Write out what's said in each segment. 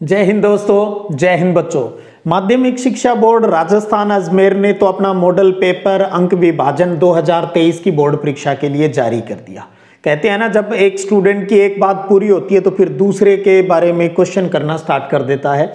जय हिंद दोस्तों, जय हिंद बच्चों। माध्यमिक शिक्षा बोर्ड राजस्थान अजमेर ने तो अपना मॉडल पेपर अंक विभाजन 2023 की बोर्ड परीक्षा के लिए जारी कर दिया। कहते हैं ना, जब एक स्टूडेंट की एक बात पूरी होती है तो फिर दूसरे के बारे में क्वेश्चन करना स्टार्ट कर देता है।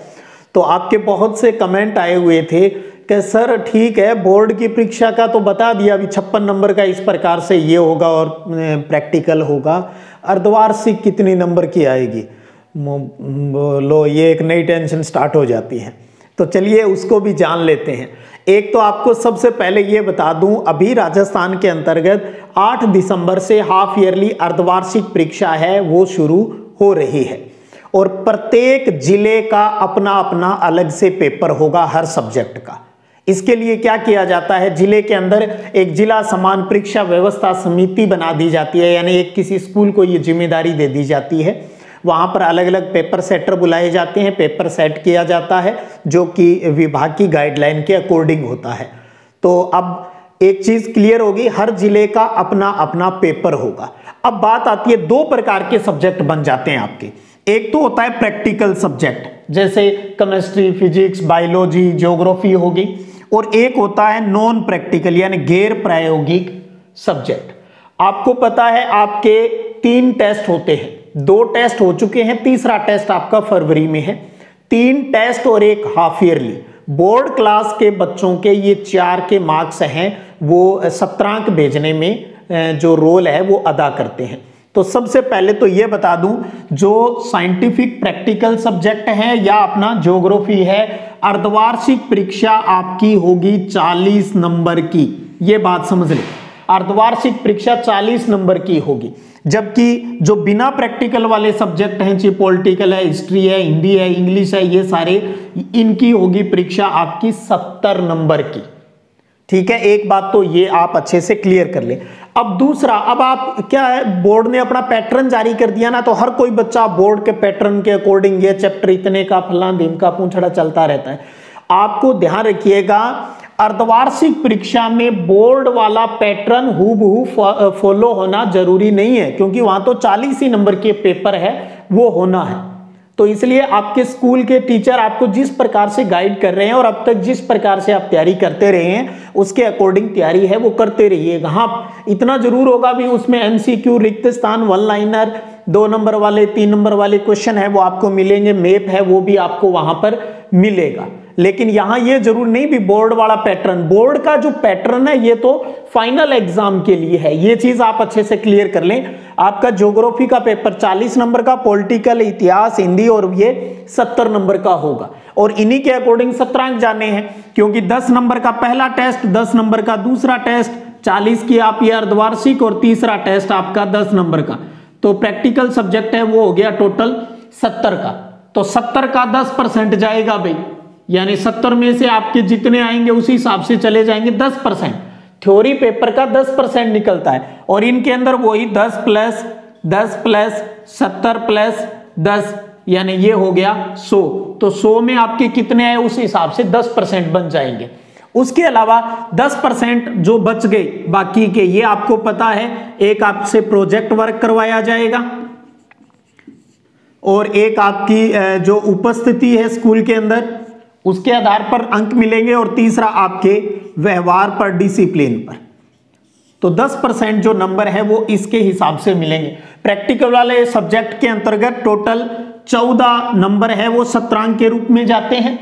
तो आपके बहुत से कमेंट आए हुए थे कि सर ठीक है, बोर्ड की परीक्षा का तो बता दिया, अभी 56 नंबर का इस प्रकार से ये होगा और प्रैक्टिकल होगा, अर्धवार्षिक कितनी नंबर की आएगी। लो, ये एक नई टेंशन स्टार्ट हो जाती है। तो चलिए उसको भी जान लेते हैं। एक तो आपको सबसे पहले ये बता दूं, अभी राजस्थान के अंतर्गत 8 दिसंबर से हाफ ईयरली अर्धवार्षिक परीक्षा है वो शुरू हो रही है और प्रत्येक जिले का अपना अपना अलग से पेपर होगा हर सब्जेक्ट का। इसके लिए क्या किया जाता है, जिले के अंदर एक जिला समान परीक्षा व्यवस्था समिति बना दी जाती है, यानी एक किसी स्कूल को ये जिम्मेदारी दे दी जाती है। वहां पर अलग अलग पेपर सेटर बुलाए जाते हैं, पेपर सेट किया जाता है जो कि विभाग की गाइडलाइन के अकॉर्डिंग होता है। तो अब एक चीज क्लियर होगी, हर जिले का अपना अपना पेपर होगा। अब बात आती है, दो प्रकार के सब्जेक्ट बन जाते हैं आपके। एक तो होता है प्रैक्टिकल सब्जेक्ट, जैसे केमिस्ट्री, फिजिक्स, बायोलॉजी, ज्योग्राफी होगी, और एक होता है नॉन प्रैक्टिकल यानी गैर प्रायोगिक सब्जेक्ट। आपको पता है आपके 3 टेस्ट होते हैं, 2 टेस्ट हो चुके हैं, तीसरा टेस्ट आपका फरवरी में है। 3 टेस्ट और एक हाफ ईयरली। बोर्ड क्लास के बच्चों के ये 4 के मार्क्स हैं, वो सत्रांक भेजने में जो रोल है वो अदा करते हैं। तो सबसे पहले तो ये बता दूं, जो साइंटिफिक प्रैक्टिकल सब्जेक्ट है या अपना ज्योग्राफी है, अर्धवार्षिक परीक्षा आपकी होगी 40 नंबर की। ये बात समझ लें, अर्धवार्षिक परीक्षा 40 नंबर की होगी। जबकि जो बिना प्रैक्टिकल वाले सब्जेक्ट हैं, चाहे पॉलिटिकल है, हिस्ट्री है, हिंदी है, इंग्लिश है, ये सारे, इनकी होगी परीक्षा आपकी 70 नंबर की। ठीक है, एक बात तो ये आप अच्छे से क्लियर कर ले। अब दूसरा, अब आप क्या है, बोर्ड ने अपना पैटर्न जारी कर दिया ना, तो हर कोई बच्चा बोर्ड के पैटर्न के अकॉर्डिंग ये चैप्टर इतने का फलां दिन का पूंछड़ा चलता रहता है। आपको ध्यान रखिएगा, अर्धवार्षिक परीक्षा में बोर्ड वाला पैटर्न हूबहू फॉलो होना जरूरी नहीं है, क्योंकि वहां तो 40 ही नंबर के पेपर है वो होना है। तो इसलिए आपके स्कूल के टीचर आपको जिस प्रकार से गाइड कर रहे हैं और अब तक जिस प्रकार से आप तैयारी करते रहे हैं उसके अकॉर्डिंग तैयारी है वो करते रहिएगा। हाँ, इतना जरूर होगा भी उसमें MCQ, रिक्त स्थान, 1 लाइनर, 2 नंबर वाले, 3 नंबर वाले क्वेश्चन है वो आपको मिलेंगे, मैप है वो भी आपको वहां पर मिलेगा। लेकिन यहां ये जरूर नहीं भी बोर्ड वाला पैटर्न, बोर्ड का जो पैटर्न है ये तो फाइनल एग्जाम के लिए है। ये चीज आप अच्छे से क्लियर कर लें। आपका ज्योग्राफी का पेपर 40 नंबर का, पॉलिटिकल, इतिहास, हिंदी और ये 70 नंबर का होगा और इन्हीं के अकॉर्डिंग सत्रांक जाने हैं, क्योंकि 10 नंबर का पहला टेस्ट, 10 नंबर का दूसरा टेस्ट, 40 की आप ये अर्धवार्षिक और तीसरा टेस्ट आपका 10 नंबर का। तो प्रैक्टिकल सब्जेक्ट है वो हो गया टोटल 70 का। तो 70 का 10% जाएगा भाई, यानी 70 में से आपके जितने आएंगे उसी हिसाब से चले जाएंगे 10%। थ्योरी पेपर का 10% निकलता है और इनके अंदर वही 10 प्लस 10 प्लस 70 प्लस 10, यानी ये हो गया 100। तो 100 में आपके कितने आए उस हिसाब से 10% बन जाएंगे। उसके अलावा 10% जो बच गए बाकी के, ये आपको पता है, एक आपसे प्रोजेक्ट वर्क करवाया जाएगा और एक आपकी जो उपस्थिति है स्कूल के अंदर उसके आधार पर अंक मिलेंगे और तीसरा आपके व्यवहार पर, डिसिप्लिन पर। तो 10% जो नंबर है वो इसके हिसाब से मिलेंगे। प्रैक्टिकल वाले सब्जेक्ट के अंतर्गत टोटल 14 नंबर है वो सत्रांक के रूप में जाते हैं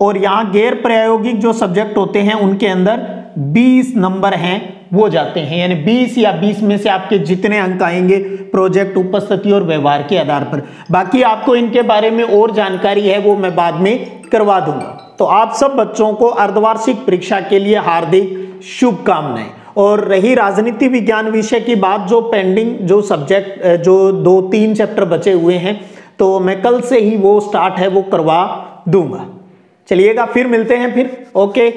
और यहां गैर प्रायोगिक जो सब्जेक्ट होते हैं उनके अंदर 20 नंबर हैं वो जाते हैं, यानी 20 या 20 में से आपके जितने अंक आएंगे प्रोजेक्ट, उपस्थिति और व्यवहार के आधार पर। बाकी आपको इनके बारे में और जानकारी है वो मैं बाद में करवा दूंगा। तो आप सब बच्चों को अर्धवार्षिक परीक्षा के लिए हार्दिक शुभकामनाएं। और रही राजनीति विज्ञान विषय की बात, जो पेंडिंग जो सब्जेक्ट जो 2-3 चैप्टर बचे हुए हैं, तो मैं कल से ही वो स्टार्ट है वो करवा दूंगा। चलिएगा, फिर मिलते हैं फिर। ओके।